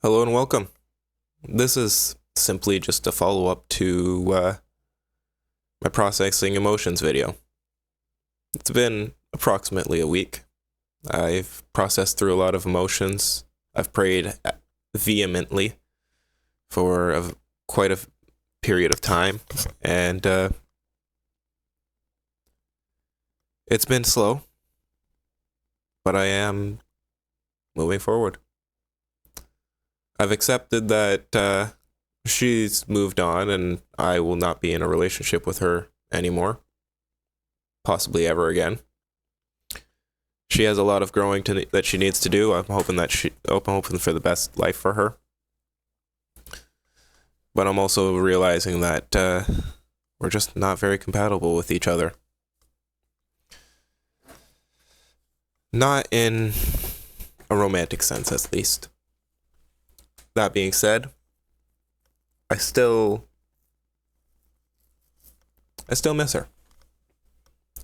Hello and welcome. This is simply just a follow-up to my processing emotions video. It's been approximately a week. I've processed through a lot of emotions. I've prayed vehemently for quite a period of time, and it's been slow, but I am moving forward. I've accepted that she's moved on and I will not be in a relationship with her anymore, possibly ever again. She has a lot of growing that she needs to do. I'm hoping for the best life for her. But I'm also realizing that we're just not very compatible with each other. Not in a romantic sense, at least. That being said, I still miss her.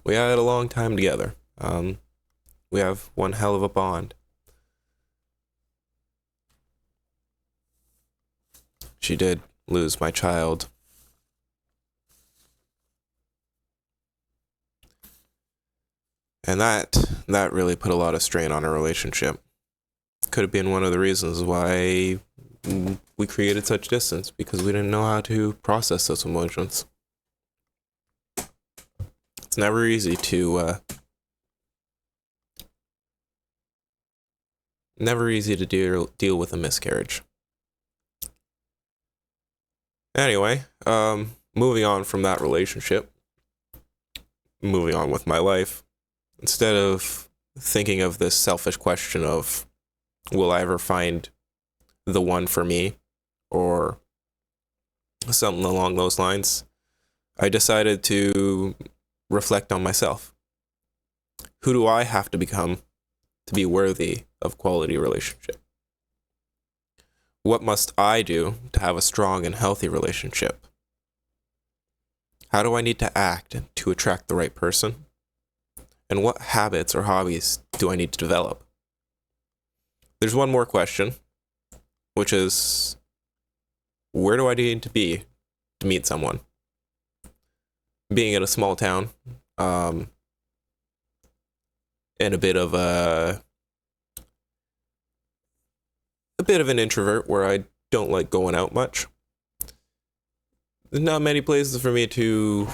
We had a long time together. We have one hell of a bond. She did lose my child. And that really put a lot of strain on our relationship. Could have been one of the reasons why we created such distance, because we didn't know how to process those emotions. It's never easy to deal with a miscarriage. Anyway, moving on from that relationship, moving on with my life. Instead of thinking of this selfish question of, will I ever find the one for me, or something along those lines, I decided to reflect on myself. Who do I have to become to be worthy of quality relationship? What must I do to have a strong and healthy relationship? How do I need to act to attract the right person? And what habits or hobbies do I need to develop? There's one more question, which is, where do I need to be to meet someone? Being in a small town, and a bit of an introvert where I don't like going out much. There's not many places for me to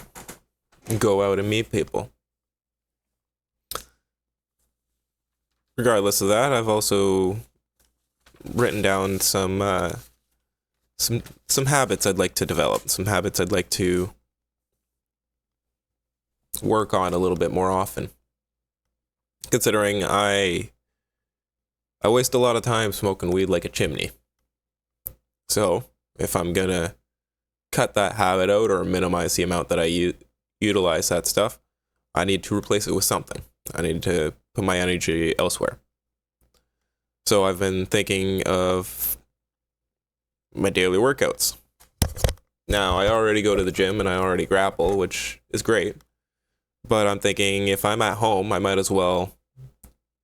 go out and meet people. Regardless of that, I've also written down some habits I'd like to develop, some habits I'd like to work on a little bit more often. Considering I waste a lot of time smoking weed like a chimney. So if I'm gonna cut that habit out or minimize the amount that I utilize that stuff, I need to replace it with something. I need to put my energy elsewhere. So I've been thinking of my daily workouts. Now, I already go to the gym and I already grapple, which is great. But I'm thinking if I'm at home, I might as well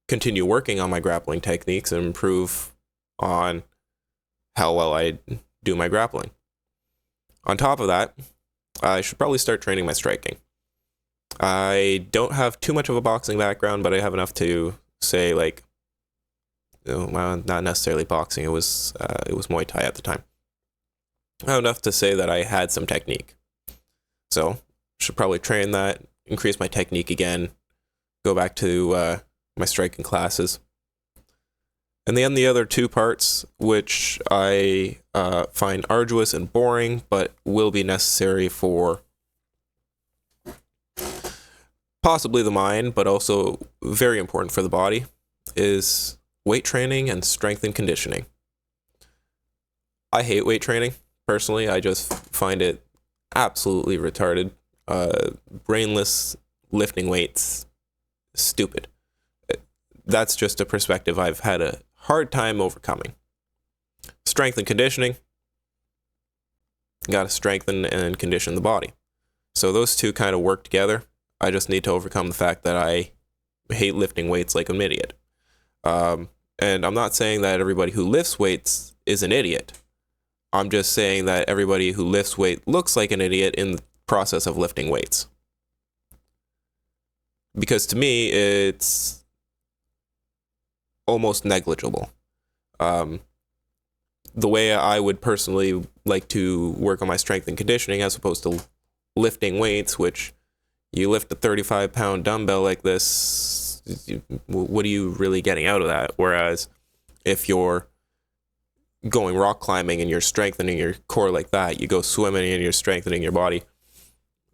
continue working on my grappling techniques and improve on how well I do my grappling. On top of that, I should probably start training my striking. I don't have too much of a boxing background, but I have enough to say, like, well, not necessarily boxing. It was Muay Thai at the time. I have enough to say that I had some technique. So, should probably train that, increase my technique again, go back to my striking classes. And then the other two parts, which I find arduous and boring, but will be necessary for possibly the mind, but also very important for the body, is weight training and strength and conditioning. I hate weight training, personally. I just find it absolutely retarded. Brainless lifting weights, stupid. That's just a perspective I've had a hard time overcoming. Strength and conditioning, gotta strengthen and condition the body. So those two kind of work together. I just need to overcome the fact that I hate lifting weights like an idiot. And I'm not saying that everybody who lifts weights is an idiot. I'm just saying that everybody who lifts weight looks like an idiot in the process of lifting weights. Because to me, it's almost negligible. The way I would personally like to work on my strength and conditioning, as opposed to lifting weights, which you lift a 35-pound dumbbell like this, what are you really getting out of that? Whereas if you're going rock climbing and you're strengthening your core like that, you go swimming and you're strengthening your body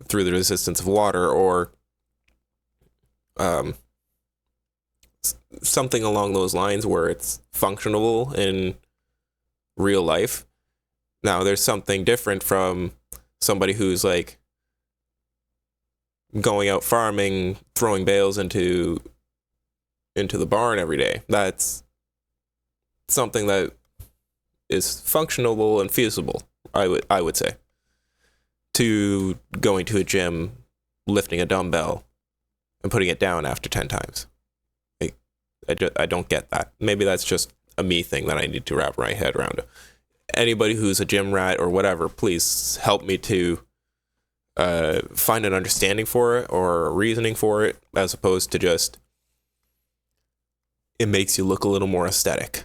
through the resistance of water, or something along those lines where it's functional in real life. Now, there's something different from somebody who's like going out farming, throwing bales into the barn every day. That's something that is functional and feasible, I would say, to going to a gym, lifting a dumbbell, and putting it down after 10 times. I don't get that. Maybe that's just a me thing that I need to wrap my head around. Anybody who's a gym rat or whatever, please help me to find an understanding for it or a reasoning for it, as opposed to just it makes you look a little more aesthetic.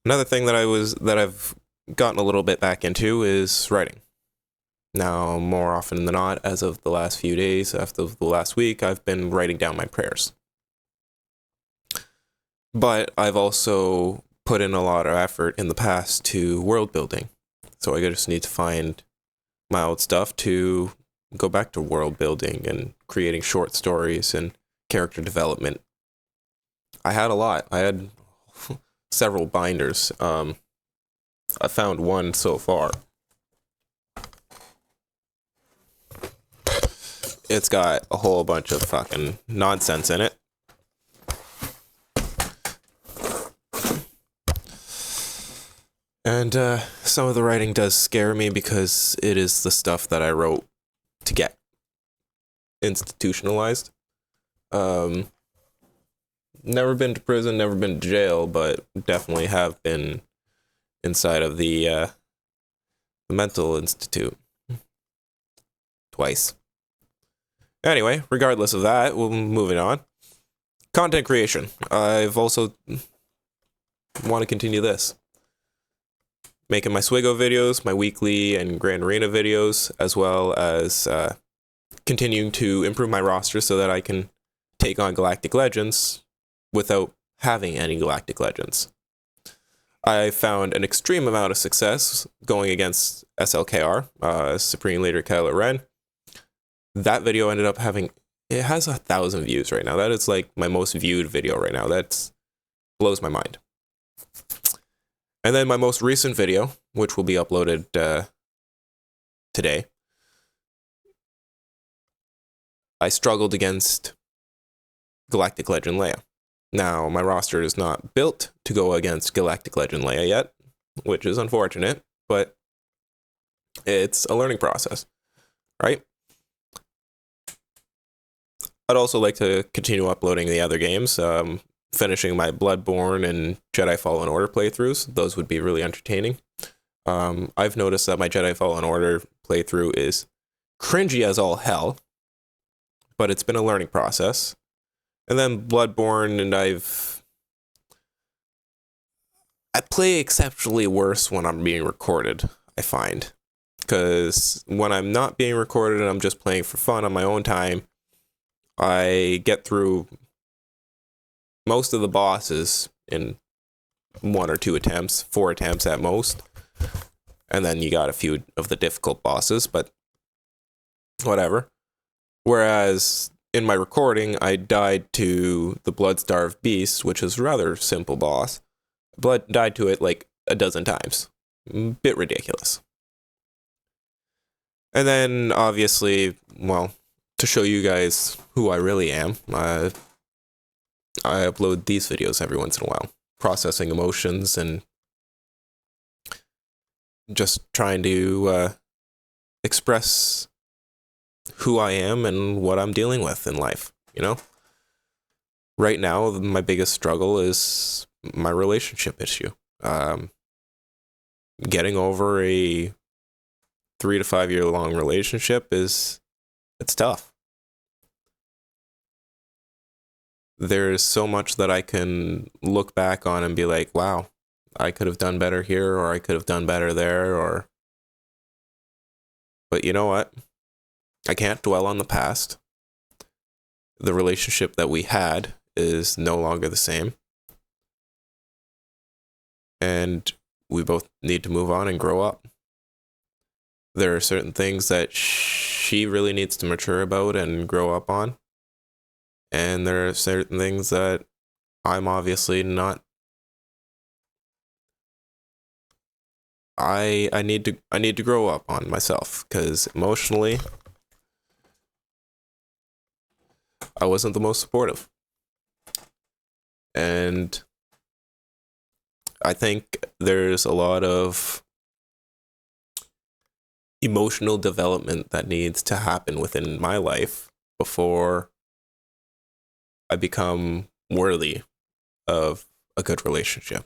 Another thing that I've gotten a little bit back into is writing. Now, more often than not, as of the last few days, after the last week, I've been writing down my prayers. But I've also put in a lot of effort in the past to world building. So I just need to find my old stuff to go back to world building and creating short stories and character development. I had a lot. I had several binders. I found one so far. It's got a whole bunch of fucking nonsense in it. And some of the writing does scare me because it is the stuff that I wrote to get institutionalized. Never been to prison, never been to jail, but definitely have been inside of the mental institute twice. Anyway, regardless of that, we'll moving on. Content creation. I've also want to continue this. Making my Swigo videos, my weekly and Grand Arena videos, as well as continuing to improve my roster so that I can take on Galactic Legends without having any Galactic Legends. I found an extreme amount of success going against SLKR, Supreme Leader Kylo Ren. That video ended up it has 1,000 views right now. That is like my most viewed video right now. That blows my mind. And then my most recent video, which will be uploaded today, I struggled against Galactic Legend Leia. Now, my roster is not built to go against Galactic Legend Leia yet, which is unfortunate, but it's a learning process, right? I'd also like to continue uploading the other games, finishing my Bloodborne and Jedi Fallen Order playthroughs. Those would be really entertaining. I've noticed that my Jedi Fallen Order playthrough is cringy as all hell, but it's been a learning process. And then Bloodborne, and I play exceptionally worse when I'm being recorded, I find. Because when I'm not being recorded and I'm just playing for fun on my own time, I get through most of the bosses in 1 or 2 attempts, 4 attempts at most. And then you got a few of the difficult bosses, but whatever. Whereas in my recording, I died to the Bloodstarved Beast, which is a rather simple boss. Died to it like a dozen times. Bit ridiculous. And then, obviously, well, to show you guys who I really am, I upload these videos every once in a while, processing emotions and just trying to express who I am and what I'm dealing with in life, you know? Right now, my biggest struggle is my relationship issue. Um, Getting over a 3 to 5 year long relationship it's tough. There's so much that I can look back on and be like, wow, I could have done better here, or I could have done better there, but you know what? I can't dwell on the past. The relationship that we had is no longer the same. And we both need to move on and grow up. There are certain things that she really needs to mature about and grow up on. And there are certain things that I'm obviously not. I need to grow up on myself, because emotionally I wasn't the most supportive. And I think there's a lot of emotional development that needs to happen within my life before I become worthy of a good relationship,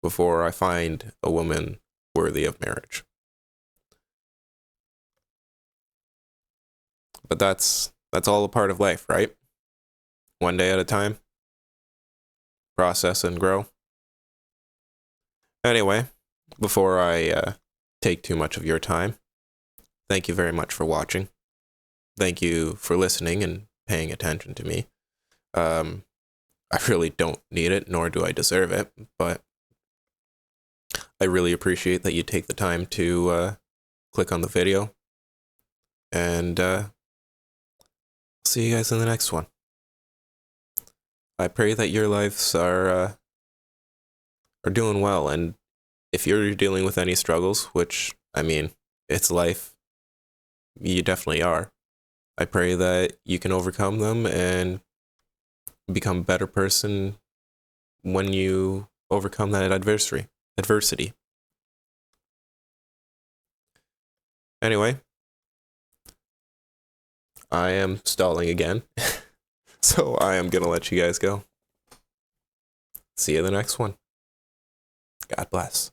before I find a woman worthy of marriage. But that's all a part of life, right? One day at a time, process and grow. Anyway, before I take too much of your time, thank you very much for watching. Thank you for listening and paying attention to me. I really don't need it, nor do I deserve it, but I really appreciate that you take the time to click on the video. And see you guys in the next one. I pray that your lives are doing well, and if you're dealing with any struggles, which, I mean, it's life, you definitely are. I pray that you can overcome them and become a better person when you overcome that adversity. Anyway, I am stalling again, so I am gonna let you guys go. See you in the next one. God bless.